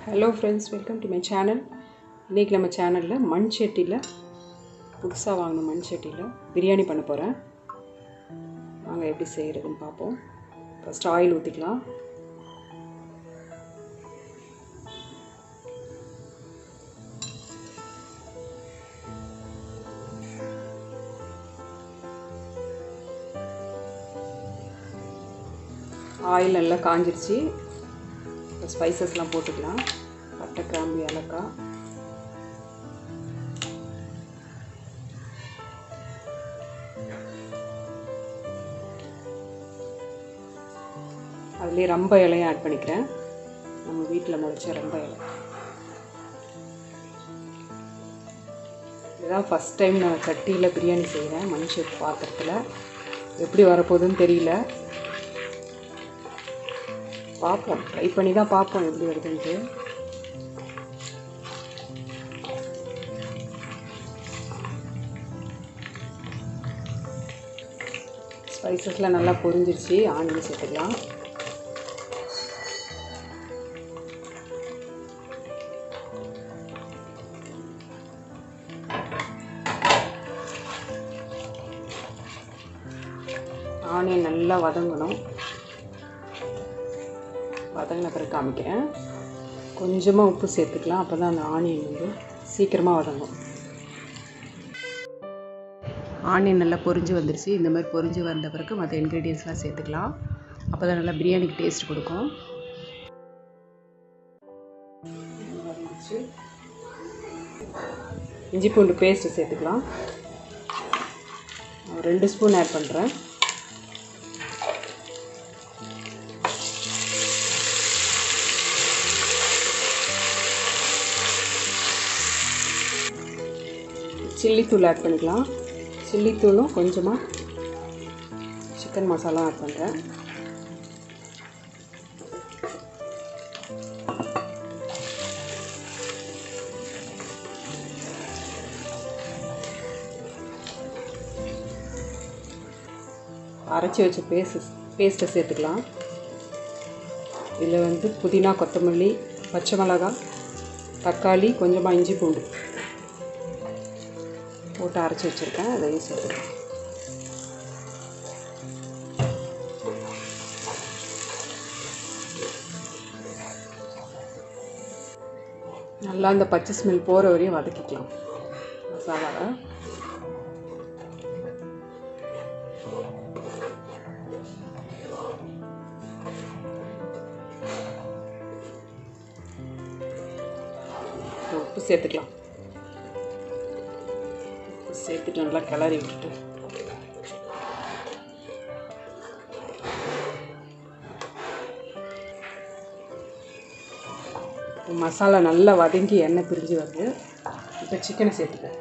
Hello friends, welcome to my channel. இன்றைக்கி நம்ம சேனலில் மண் சட்டியில் புதுசாக வாங்கின மண் சட்டியில் பிரியாணி பண்ண போகிறேன். வாங்க எப்படி செய்கிறதுன்னு பார்ப்போம். ஃபஸ்ட்டு ஆயில் ஊற்றிக்கலாம். ஆயில் நல்லா காஞ்சிருச்சு. ஸ்பைசஸ்லாம் போட்டுக்கலாம். பட்டை, கிராம்பு, ஏலக்காய், அதுலேயே ரம்ப இலையும் ஆட் பண்ணிக்கிறேன். நம்ம வீட்டில் முளைச்ச ரம்ப இலை. இதுதான் ஃபஸ்ட் டைம் நான் சட்டியில் பிரியாணி செய்கிறேன். மண் சட்டி பாத்திரத்தில் எப்படி வரப்போகுதுன்னு தெரியல. பார்ப்போம், ட்ரை பண்ணி தான் பார்ப்போம் எப்படி வருதுன்ட்டு. ஸ்பைசஸ்லாம் நல்லா பொரிஞ்சிருச்சு. ஆனியன் சேர்த்துக்கலாம். ஆனியன் நல்லா வதங்கணும். வதங்கின பிறகு காமிக்கிறேன். கொஞ்சமாக உப்பு சேர்த்துக்கலாம். அப்போ தான் அந்த ஆனியன் வந்து சீக்கிரமாக வதங்கும். ஆனியன் நல்லா பொரிஞ்சு வந்துருச்சு. இந்த மாதிரி பொரிஞ்சு வந்த பிறகு மற்ற இன்க்ரீடியன்ஸ்லாம் சேர்த்துக்கலாம். அப்போ தான் நல்லா பிரியாணிக்கு டேஸ்ட் கொடுக்கும். இஞ்சி பூண்டு பேஸ்ட்டு சேர்த்துக்கலாம். 2 ஸ்பூன் ஆட் பண்ணுறேன். சில்லித்தூள் ஆட் பண்ணிக்கலாம். சில்லித்தூளும் கொஞ்சமாக சிக்கன் மசாலா ஆட் பண்ணுறேன். அரைச்சி வச்ச பேஸ்ட்டை சேர்த்துக்கலாம். இதில் வந்து புதினா, கொத்தமல்லி, பச்சை மிளகாய், தக்காளி, கொஞ்சமாக இஞ்சி பூண்டு போட்டு அரைச்சி வச்சுருக்கேன். அதையும் சேர்த்துக்கலாம். நல்லா அந்த பச்சை ஸ்மெல் போகிற வரையும் வதக்கிக்கலாம் மசாலாவை. உப்பு சேர்த்துக்கலாம். சேர்த்துட்டு நல்லா கிளறி விட்டுட்டு மசாலா நல்லா வதங்கி எண்ணெய் பிரிஞ்சு வருது. இப்போ சிக்கனை சேர்த்துக்கிறேன்.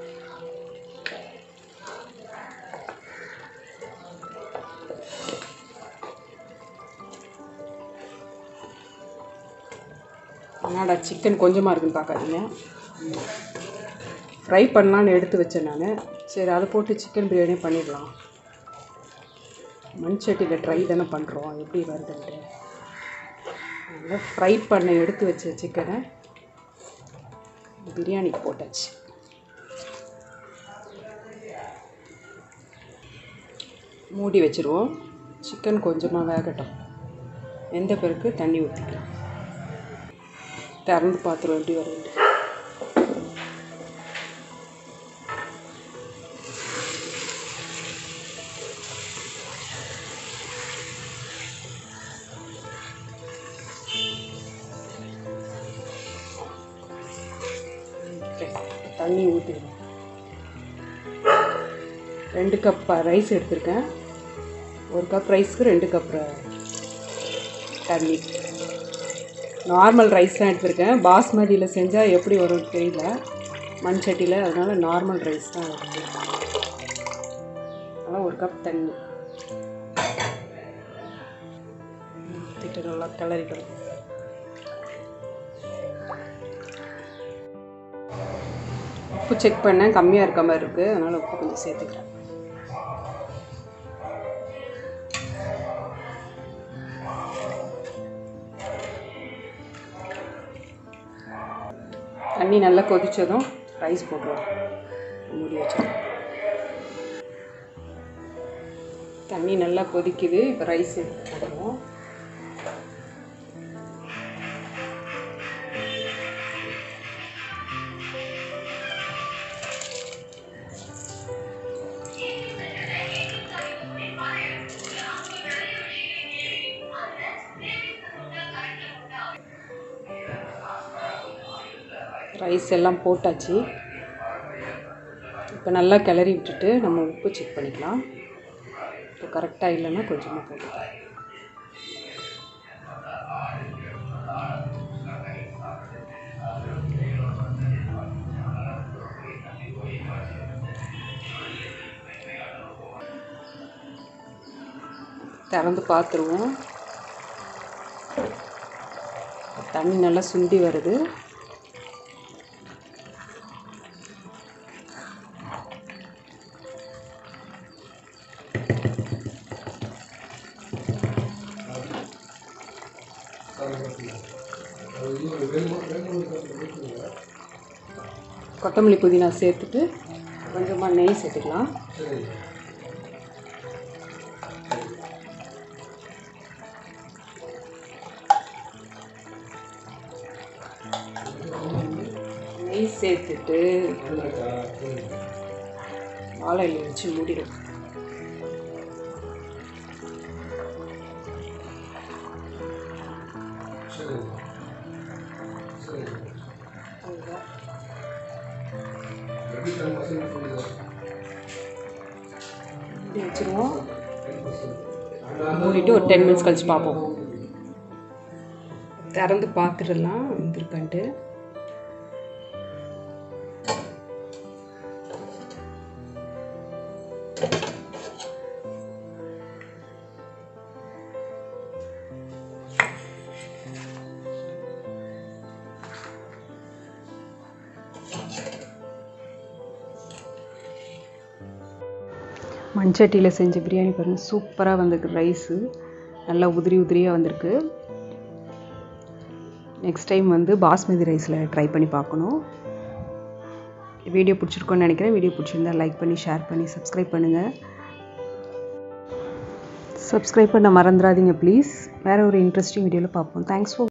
என்னடா சிக்கன் கொஞ்சமாக இருக்குன்னு பார்க்காதீங்க. ஃப்ரை பண்ணலான்னு எடுத்து வச்சேன் நான். சரி, அதை போட்டு சிக்கன் பிரியாணி பண்ணிடலாம். மண் சட்டியில் ட்ரை தானே பண்ணுறோம், எப்படி வருதுன்ட்டு. நல்லா ஃப்ரை பண்ண எடுத்து வச்ச சிக்கனை பிரியாணிக்கு போட்டாச்சு. மூடி வச்சுருவோம். சிக்கன் கொஞ்சமாக வேகட்டும். வெந்த பிறகு தண்ணி ஊற்றிக்கலாம். திறந்து பார்த்துருவோம் எப்படி வருது. தண்ணி ஊற்றிடுவேன். 2 கப் ரைஸ் எடுத்திருக்கேன். 1 கப் ரைஸ்க்கு 2 கப் தண்ணி. நார்மல் ரைஸ் தான் எடுத்திருக்கேன். பாஸ்மதியில் செஞ்சால் எப்படி வரும்னு தெரியல மண் சட்டியில். அதனால் நார்மல் ரைஸ் தான் வருது. அதனால் 1 கப் தண்ணி ஊற்றிட்டு நல்லா கிளறிக்கணும். உப்பு செக் பண்ணேன், கம்மியாக இருக்க மாதிரி இருக்குது. அதனால் உப்பு கொஞ்சம் சேர்த்துக்கிறேன். தண்ணி நல்லா கொதிச்சதும் ரைஸ் போட்டுருவோம். மூடி வச்சிடும். தண்ணி நல்லா கொதிக்குது. இப்போ ரைஸ் எடுத்து போடுவோம். ரைஸ் எல்லாம் போட்டாச்சு. இப்போ நல்லா கிளறி விட்டுட்டு நம்ம உப்பு செக் பண்ணிக்கலாம். இப்போ கரெக்டாக இல்லைன்னா கொஞ்சமாக போட்டுக்கலாம். திறந்து பார்த்துருவோம். தண்ணி நல்லா சுண்டி வருது. கொத்தமல்லி புதினா சேர்த்துட்டு கொஞ்சமாக நெய் சேர்த்துக்கலாம். நெய் சேர்த்துட்டு வாழை இலை வச்சு மூடிடும். வச்சுருவோம். மூடிட்டு ஒரு 10 மினிட்ஸ் கழிச்சு பார்ப்போம். திறந்து பார்த்துடலாம் வந்துருக்கான்ட்டு. மண்சட்டியில் செஞ்ச பிரியாணி பாருங்கள், சூப்பராக வந்திருக்கு. ரைஸு நல்லா உதிரி உதிரியாக வந்திருக்கு. நெக்ஸ்ட் டைம் வந்து பாஸ்மதி ரைஸில் ட்ரை பண்ணி பார்க்கணும். வீடியோ பிடிச்சிருக்கோன்னு நினைக்கிறேன். வீடியோ பிடிச்சிருந்தா லைக் பண்ணி, ஷேர் பண்ணி, சப்ஸ்கிரைப் பண்ணுங்கள். சப்ஸ்கிரைப் பண்ண மறந்துடாதீங்க ப்ளீஸ். வேறு ஒரு இன்ட்ரெஸ்டிங் வீடியோவில் பார்ப்போம். Thanks for